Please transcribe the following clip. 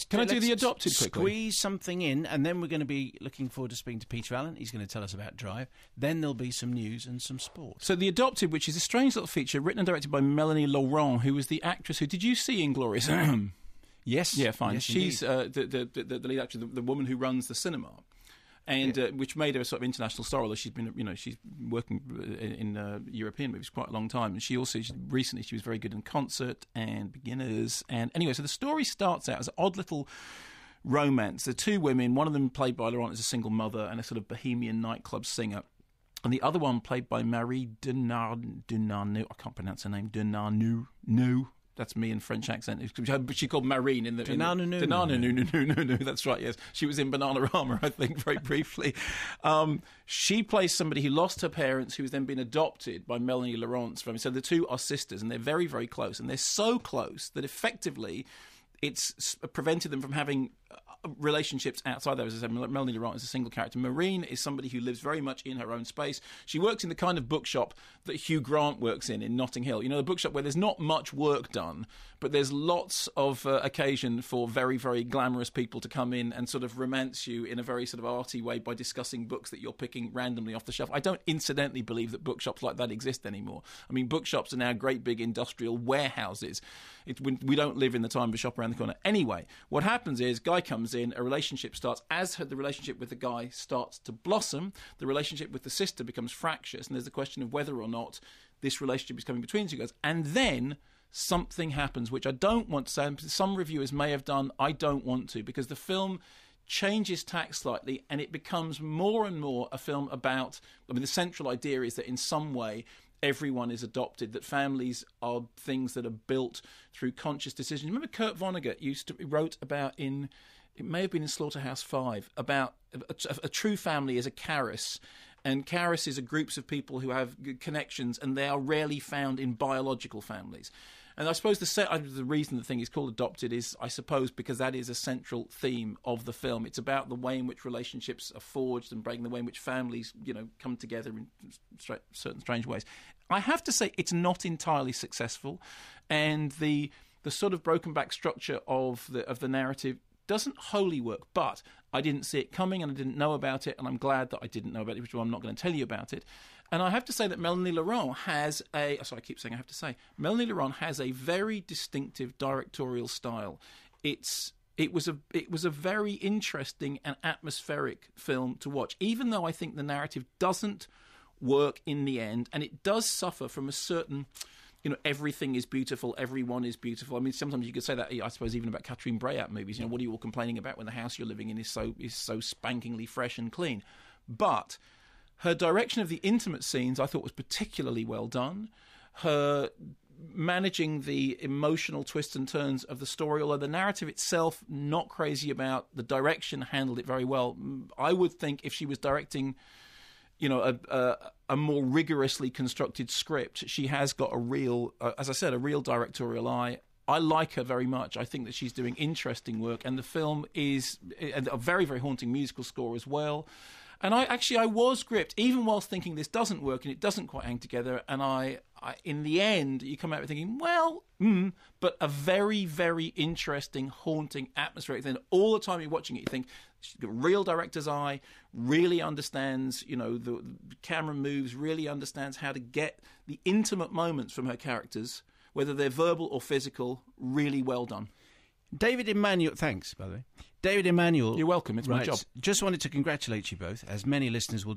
Can I do the adopted quickly? Squeeze something in, and then we're going to be looking forward to speaking to Peter Allen. He's going to tell us about Drive. Then there'll be some news and some sport. So The Adopted, which is a strange little feature, written and directed by Mélanie Laurent, who was the actress who... Did you see Inglourious? Yes. Yeah, fine. Yes, She's the lead actress, the woman who runs the cinema. And which made her a sort of international star, although she's been, she's working in European movies quite a long time. And recently she was very good in Concert and Beginners. And anyway, so the story starts out as an odd little romance. There are two women, one of them played by Laurent as a single mother and a sort of bohemian nightclub singer. And the other one played by Marie Denarnou. I can't pronounce her name. Denarnou. That's me in French accent. She called Marine in the... Denarnou. That's right, yes. She was in Bananarama, I think, very briefly. She plays somebody who lost her parents, who has then been adopted by Mélanie Laurent's family. So the two are sisters, and they're very, very close. And they're so close that effectively it's prevented them from having relationships outside there. As I said, Mélanie Laurent is a single character. Marine is somebody who lives very much in her own space. She works in the kind of bookshop that Hugh Grant works in Notting Hill. The bookshop where there's not much work done, but there's lots of occasion for very, very glamorous people to come in and sort of romance you in a very sort of arty way by discussing books that you're picking randomly off the shelf. I don't incidentally believe that bookshops like that exist anymore. I mean, bookshops are now great big industrial warehouses. We don't live in the time of a shop around the corner. Anyway, what happens is, guy comes in, a relationship starts. As the relationship with the guy starts to blossom, the relationship with the sister becomes fractious, and there's the question of whether or not this relationship is coming between the two guys. And then something happens, which I don't want to say. Some reviewers may have done. I don't want to, because the film changes tack slightly, and it becomes more and more a film about... the central idea is that in some way everyone is adopted, that families are things that are built through conscious decisions. Remember Kurt Vonnegut wrote about it may have been in Slaughterhouse-5, about a true family is a charis, and charises are groups of people who have connections, and they are rarely found in biological families. And I suppose the reason the thing is called Adopted is, I suppose, because that is a central theme of the film. It's about the way in which relationships are forged and breaking, the way in which families, come together in certain strange ways. I have to say it's not entirely successful, and the sort of broken back structure of the narrative doesn't wholly work, but I didn't see it coming and I didn't know about it, and I'm glad that I didn't know about it, which is why I'm not going to tell you about it. And I have to say that Mélanie Laurent has Mélanie Laurent has a very distinctive directorial style. It was a very interesting and atmospheric film to watch, even though I think the narrative doesn't work in the end, and it does suffer from a certain... everything is beautiful, everyone is beautiful. I mean, sometimes you could say that, I suppose, even about Catherine Breillat movies. What are you all complaining about when the house you're living in is so spankingly fresh and clean? But her direction of the intimate scenes, I thought, was particularly well done. Her managing the emotional twists and turns of the story, although the narrative itself, not crazy about. The direction handled it very well. I would think if she was directing... a more rigorously constructed script. She has got a real directorial eye. I like her very much. I think that she's doing interesting work, and the film is a very, very haunting musical score as well. And I was gripped, even whilst thinking this doesn't work and it doesn't quite hang together. And I in the end, you come out with thinking, but a very, very interesting, haunting, atmospheric thing. All the time you're watching it, you think, she's got a real director's eye, really understands, the camera moves, really understands how to get the intimate moments from her characters, whether they're verbal or physical, really well done. David Emanuel, thanks, by the way. David Emanuel. You're welcome, it's my job. Just wanted to congratulate you both, as many listeners will